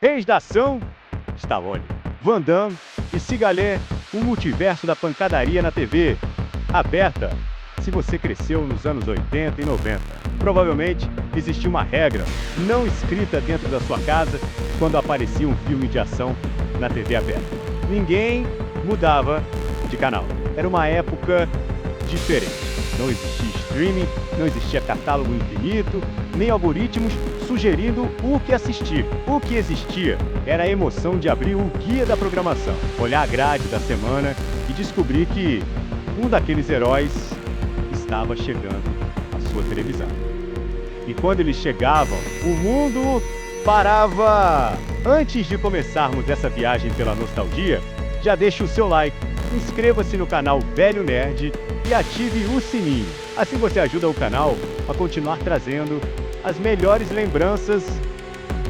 Reis da ação, Stallone. Van Damme e Seagalé, um multiverso da pancadaria na TV. Aberta, se você cresceu nos anos 80 e 90. Provavelmente existia uma regra não escrita dentro da sua casa quando aparecia um filme de ação na TV aberta. Ninguém mudava de canal. Era uma época diferente. Não existia streaming, não existia catálogo infinito, nem algoritmos sugerindo o que assistir. O que existia era a emoção de abrir o guia da programação, olhar a grade da semana e descobrir que um daqueles heróis estava chegando à sua televisão. E quando eles chegavam, o mundo parava. Antes de começarmos essa viagem pela nostalgia, já deixe o seu like, inscreva-se no canal Velho Nerd e ative o sininho. Assim você ajuda o canal a continuar trazendo as melhores lembranças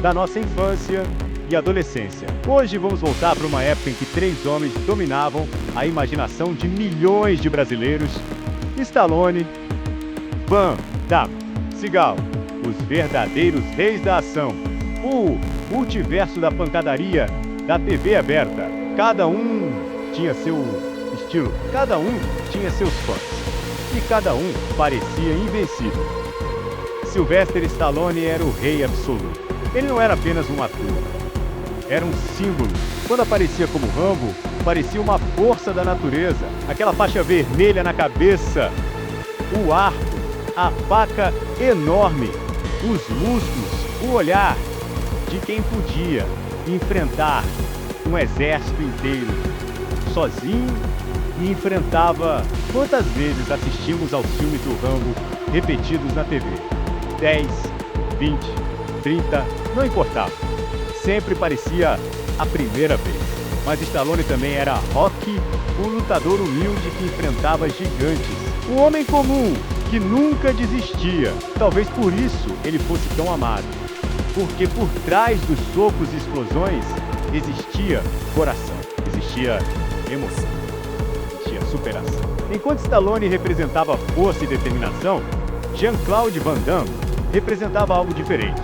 da nossa infância e adolescência. Hoje vamos voltar para uma época em que 3 homens dominavam a imaginação de milhões de brasileiros: Stallone, Van Damme, Seagal, os verdadeiros reis da ação, o multiverso da pancadaria da TV aberta. Cada um tinha seu estilo, cada um tinha seus fãs e cada um parecia invencível. Sylvester Stallone era o rei absoluto. Ele não era apenas um ator, era um símbolo. Quando aparecia como Rambo, parecia uma força da natureza. Aquela faixa vermelha na cabeça, o arco, a faca enorme, os músculos, o olhar de quem podia enfrentar um exército inteiro sozinho e enfrentava. Quantas vezes assistimos aos filmes do Rambo repetidos na TV? 10, 20, 30, não importava. Sempre parecia a primeira vez. Mas Stallone também era Rocky, um lutador humilde que enfrentava gigantes. Um homem comum que nunca desistia. Talvez por isso ele fosse tão amado. Porque por trás dos socos e explosões existia coração, existia emoção, existia superação. Enquanto Stallone representava força e determinação, Jean-Claude Van Damme representava algo diferente.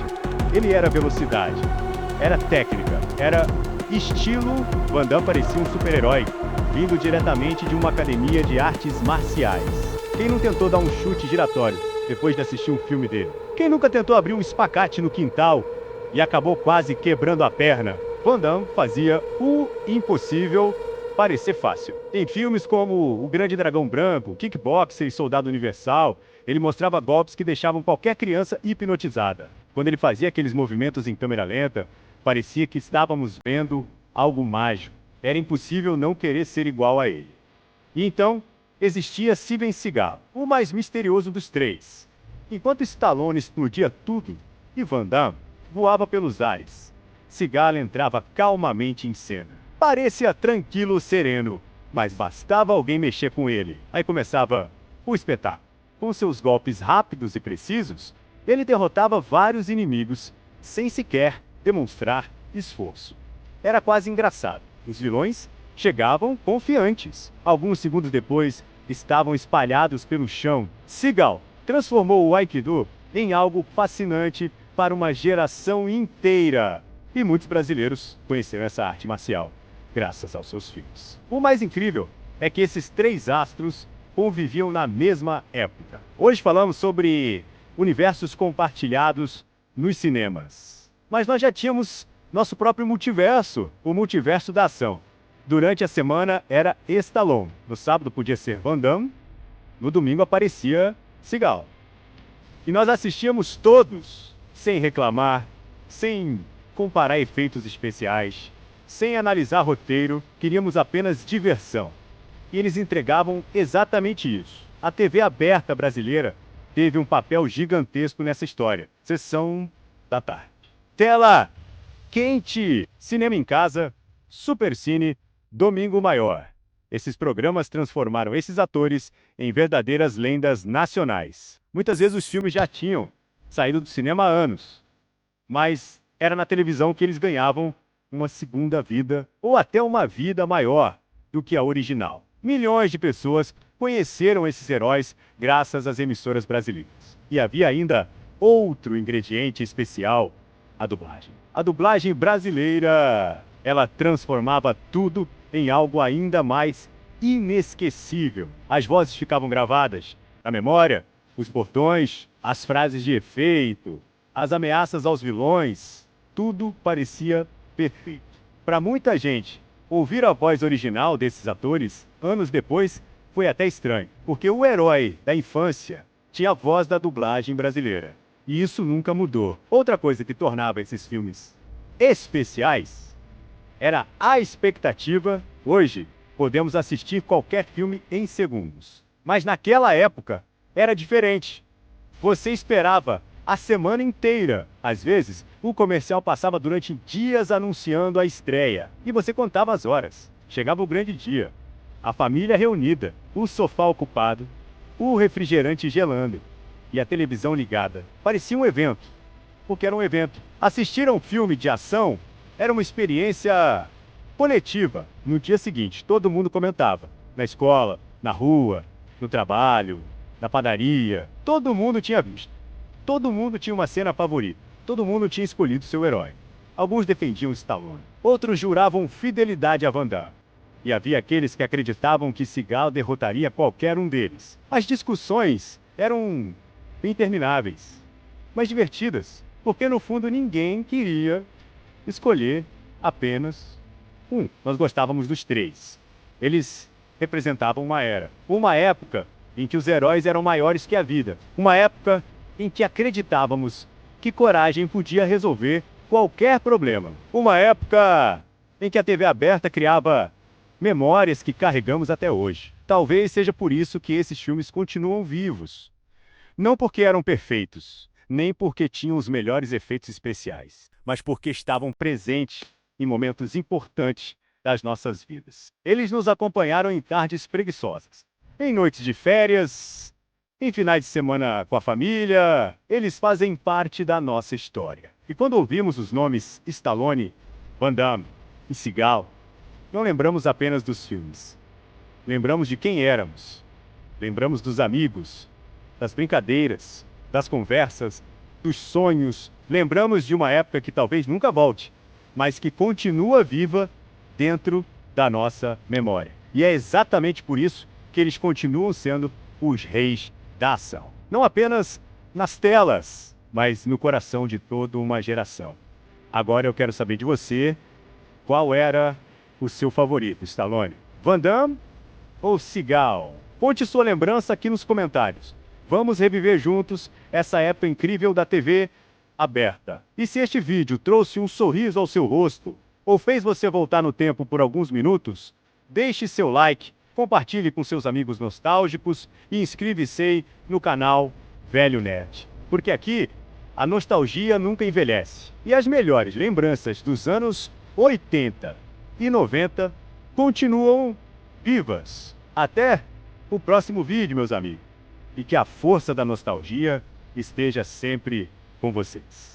Ele era velocidade, era técnica, era estilo. Van Damme parecia um super-herói, vindo diretamente de uma academia de artes marciais. Quem não tentou dar um chute giratório depois de assistir um filme dele? Quem nunca tentou abrir um espacate no quintal e acabou quase quebrando a perna? Van Damme fazia o impossível parecer fácil. Em filmes como O Grande Dragão Branco, Kickboxer e Soldado Universal, ele mostrava golpes que deixavam qualquer criança hipnotizada. Quando ele fazia aqueles movimentos em câmera lenta, parecia que estávamos vendo algo mágico. Era impossível não querer ser igual a ele. E então, existia Steven Seagal, o mais misterioso dos 3. Enquanto Stallone explodia tudo e Van Damme voava pelos ares, Seagal entrava calmamente em cena. Parecia tranquilo, sereno, mas bastava alguém mexer com ele. Aí começava o espetáculo. Com seus golpes rápidos e precisos, ele derrotava vários inimigos sem sequer demonstrar esforço. Era quase engraçado. Os vilões chegavam confiantes. Alguns segundos depois, estavam espalhados pelo chão. Seagal transformou o Aikido em algo fascinante para uma geração inteira. E muitos brasileiros conheceram essa arte marcial graças aos seus filmes. O mais incrível é que esses 3 astros conviviam na mesma época. Hoje falamos sobre universos compartilhados nos cinemas. Mas nós já tínhamos nosso próprio multiverso, o multiverso da ação. Durante a semana era Stallone. No sábado podia ser Van Damme. No domingo aparecia Seagal. E nós assistíamos todos, sem reclamar, sem comparar efeitos especiais, sem analisar roteiro. Queríamos apenas diversão. E eles entregavam exatamente isso. A TV aberta brasileira teve um papel gigantesco nessa história. Sessão da tarde. Tela quente, cinema em casa, Supercine, Domingo Maior. Esses programas transformaram esses atores em verdadeiras lendas nacionais. Muitas vezes os filmes já tinham saído do cinema há anos, mas era na televisão que eles ganhavam uma segunda vida ou até uma vida maior do que a original. Milhões de pessoas conheceram esses heróis graças às emissoras brasileiras. E havia ainda outro ingrediente especial: a dublagem. A dublagem brasileira, ela transformava tudo em algo ainda mais inesquecível. As vozes ficavam gravadas na memória, os bordões, as frases de efeito, as ameaças aos vilões, tudo parecia perfeito. Para muita gente, ouvir a voz original desses atores, anos depois, foi até estranho, porque o herói da infância tinha a voz da dublagem brasileira. E isso nunca mudou. Outra coisa que tornava esses filmes especiais era a expectativa. Hoje, podemos assistir qualquer filme em segundos. Mas naquela época, era diferente. Você esperava a semana inteira. Às vezes, o comercial passava durante dias anunciando a estreia. E você contava as horas. Chegava o grande dia. A família reunida, o sofá ocupado, o refrigerante gelando e a televisão ligada. Parecia um evento, porque era um evento. Assistir a um filme de ação era uma experiência coletiva. No dia seguinte, todo mundo comentava. Na escola, na rua, no trabalho, na padaria. Todo mundo tinha visto. Todo mundo tinha uma cena favorita. Todo mundo tinha escolhido seu herói. Alguns defendiam Stallone. Outros juravam fidelidade a Van Damme. E havia aqueles que acreditavam que Seagal derrotaria qualquer um deles. As discussões eram intermináveis, mas divertidas, porque no fundo ninguém queria escolher apenas um. Nós gostávamos dos três. Eles representavam uma época em que os heróis eram maiores que a vida, uma época em que acreditávamos que coragem podia resolver qualquer problema, uma época em que a TV aberta criava memórias que carregamos até hoje. Talvez seja por isso que esses filmes continuam vivos. Não porque eram perfeitos, nem porque tinham os melhores efeitos especiais, mas porque estavam presentes em momentos importantes das nossas vidas. Eles nos acompanharam em tardes preguiçosas, em noites de férias, em finais de semana com a família. Eles fazem parte da nossa história. E quando ouvimos os nomes Stallone, Van Damme e Seagal, não lembramos apenas dos filmes. Lembramos de quem éramos. Lembramos dos amigos, das brincadeiras, das conversas, dos sonhos. Lembramos de uma época que talvez nunca volte, mas que continua viva dentro da nossa memória. E é exatamente por isso que eles continuam sendo os reis da ação. Não apenas nas telas, mas no coração de toda uma geração. Agora eu quero saber de você, qual era o seu favorito, Stallone? Van Damme ou Seagal? Conte sua lembrança aqui nos comentários. Vamos reviver juntos essa época incrível da TV aberta. E se este vídeo trouxe um sorriso ao seu rosto, ou fez você voltar no tempo por alguns minutos, deixe seu like, compartilhe com seus amigos nostálgicos e inscreva-se no canal Velho Nerd. Porque aqui, a nostalgia nunca envelhece. E as melhores lembranças dos anos 80 e 90 continuam vivas. Até o próximo vídeo, meus amigos. E que a força da nostalgia esteja sempre com vocês.